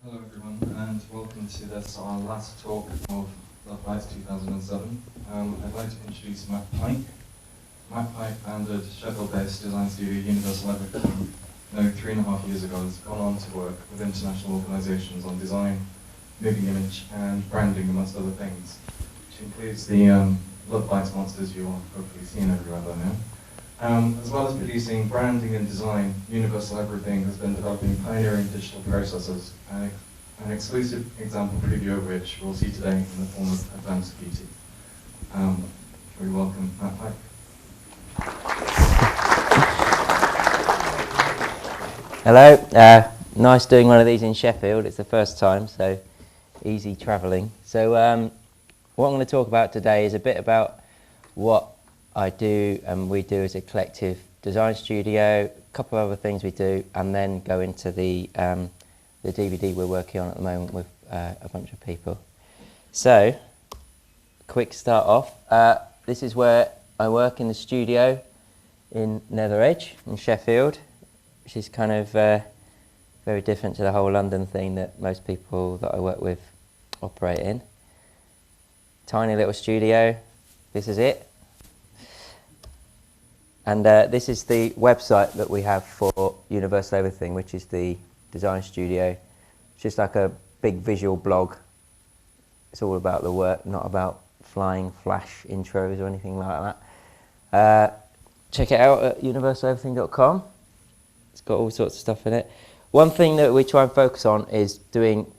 Hello everyone, and welcome to this, our last talk of Lovebytes 2007. I'd like to introduce Matt Pike. Matt Pike founded Sheffield-based design studio Universal Everything 3.5 years ago. Has gone on to work with international organisations on design, moving image, and branding, amongst other things, which includes the Lovebytes monsters you've hopefully seen everywhere by now. As well as producing branding and design, Universal Everything has been developing pioneering digital processes, and an exclusive example preview of which we'll see today in the form of advanced beauty. We welcome Matt Pike. Hello, nice doing one of these in Sheffield. It's the first time, so easy travelling. So what I'm going to talk about today is a bit about what I do and we do as a collective design studio, a couple of other things we do, and then go into the DVD we're working on at the moment with a bunch of people. So, quick start off. This is where I work in the studio in Nether Edge in Sheffield, which is kind of very different to the whole London thing that most people that I work with operate in. Tiny little studio. This is it. And this is the website that we have for Universal Everything, which is the design studio. It's just like a big visual blog. It's all about the work, not about flying flash intros or anything like that. Check it out at universaleverything.com. It's got all sorts of stuff in it. One thing that we try and focus on is doing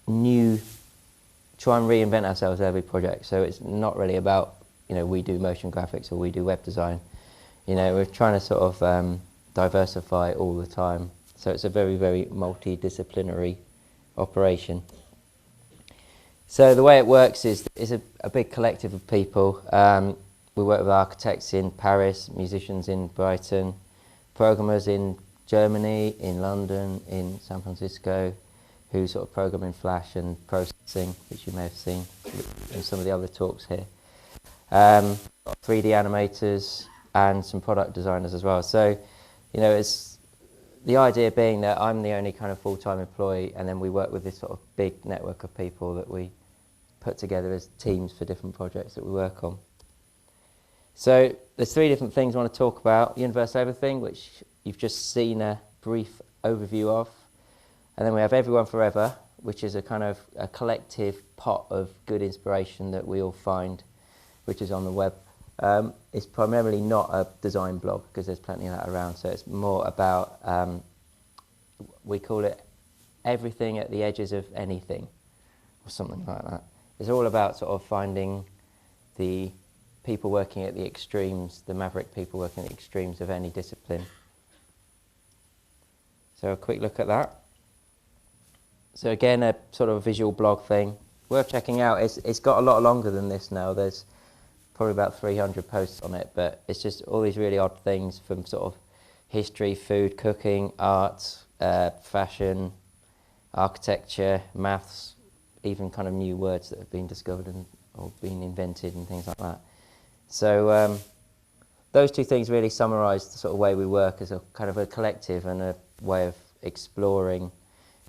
try and reinvent ourselves every project. So it's not really about, we do motion graphics or we do web design. We're trying to sort of diversify all the time. So it's a very, very multidisciplinary operation. So the way it works is a big collective of people. We work with architects in Paris, musicians in Brighton, programmers in Germany, in London, in San Francisco, who sort of program in Flash and processing, which you may have seen in some of the other talks here. 3D animators and some product designers as well. So, it's the idea being that I'm the only kind of full-time employee, and then we work with this sort of big network of people that we put together as teams for different projects that we work on. So there's 3 different things I want to talk about. Universal Everything, which you've just seen a brief overview of. And then we have Everyone Forever, which is a kind of a collective pot of good inspiration that we all find, which is on the web. It's primarily not a design blog, because there's plenty of that around. So it's more about, we call it everything at the edges of anything, or something like that. It's all about sort of finding the people working at the extremes, the maverick people working at the extremes of any discipline. So a quick look at that. So again, a sort of visual blog thing. Worth checking out. It's got a lot longer than this now. There's probably about 300 posts on it, but it's just all these really odd things from sort of history, food, cooking, art, fashion, architecture, maths, even kind of new words that have been discovered or been invented and things like that. So those 2 things really summarise the sort of way we work as a kind of a collective and a way of exploring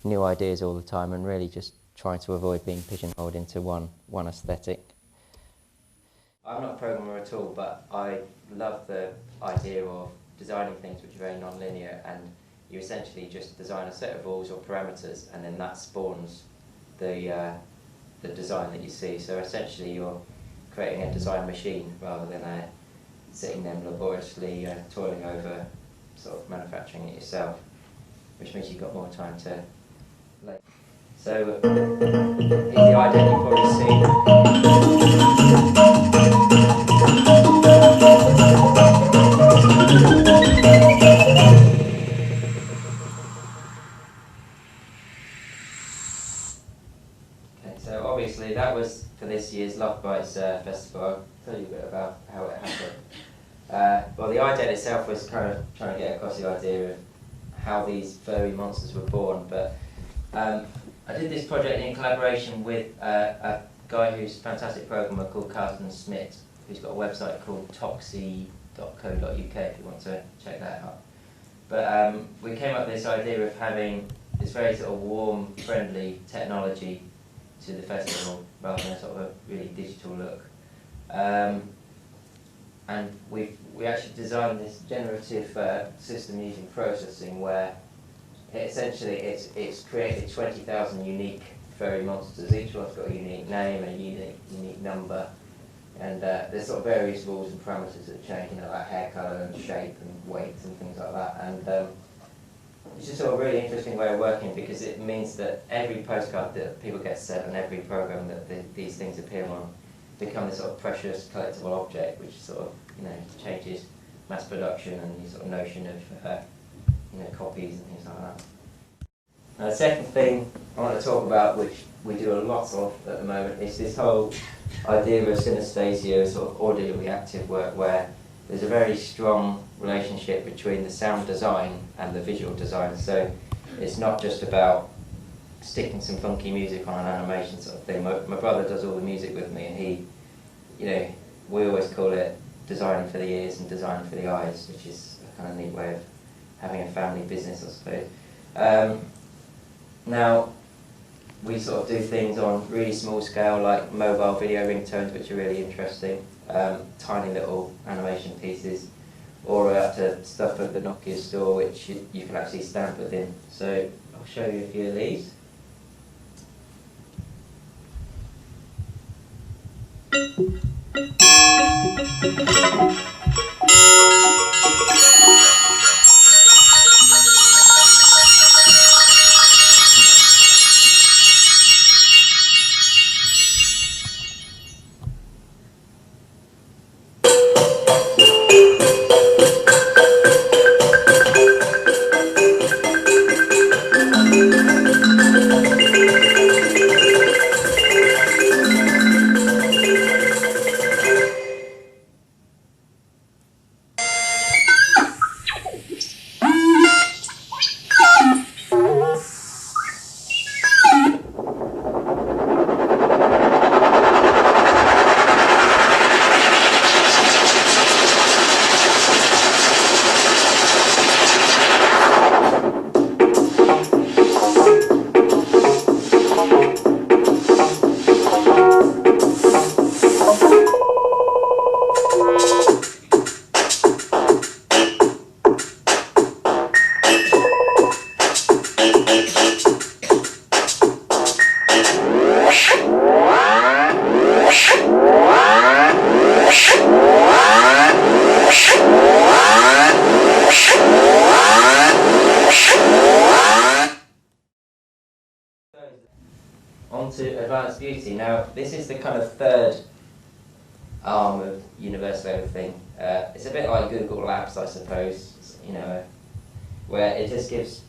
new ideas all the time, and really just trying to avoid being pigeonholed into one aesthetic. I'm not a programmer at all, but I love the idea of designing things which are very non-linear, and you essentially just design a set of rules or parameters, and then that spawns the design that you see. So essentially you're creating a design machine rather than sitting there laboriously toiling over sort of manufacturing it yourself, which means you've got more time to like. So here's the idea you've probably seen. Okay, so obviously that was for this year's Lovebytes festival. I'll tell you a bit about how it happened. Well, the idea itself was kind of trying to get across the idea of how these furry monsters were born, but I did this project in collaboration with a guy who's a fantastic programmer called Carsten Smith, who's got a website called toxy.co.uk if you want to check that out. But we came up with this idea of having this this very sort of warm, friendly technology to the festival rather than sort of a really digital look. And we actually designed this generative system using processing where essentially it's created 20,000 unique furry monsters. Each one's got a unique name, a unique number, and there's sort of various rules and parameters that change, you know, like hair colour and shape and weight and things like that. And it's just sort of a really interesting way of working because it means that every postcard that people get sent and every program that these things appear on become this sort of precious collectible object, which sort of, you know, changes mass production and the sort of notion of you know, copies and things like that. Now the second thing I want to talk about, which we do a lot of at the moment, is this whole idea of synesthesia, sort of audio reactive work, where there's a very strong relationship between the sound design and the visual design. So it's not just about sticking some funky music on an animation sort of thing. My brother does all the music with me, and he, you know, we always call it designing for the ears and designing for the eyes, which is a kind of neat way of having a family business, I suppose. Now, we sort of do things on really small scale, like mobile video ringtones, which are really interesting, tiny little animation pieces, or up to stuff at the Nokia store, which you can actually stamp within. So I'll show you a few of these. On to advanced beauty. Now, this is the kind of third arm of universal everything. It's a bit like Google Labs, I suppose, you know, where it just gives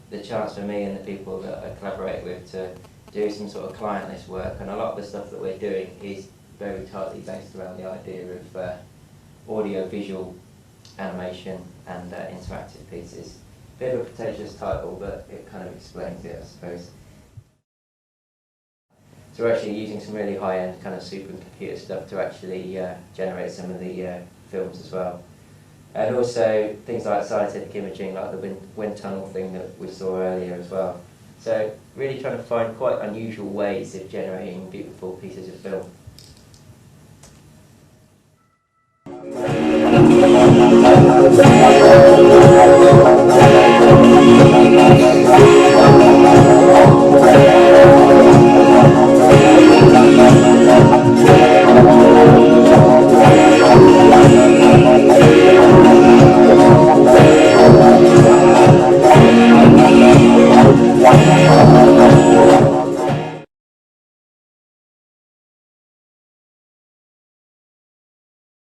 the chance for me and the people that I collaborate with to do some sort of clientless work, and a lot of the stuff that we're doing is very tightly based around the idea of audio-visual animation and interactive pieces. Bit of a pretentious title, but it kind of explains it, I suppose. So we're actually using some really high-end kind of supercomputer stuff to actually generate some of the films as well. And also things like scientific imaging, like the wind tunnel thing that we saw earlier as well. So really trying to find quite unusual ways of generating beautiful pieces of film.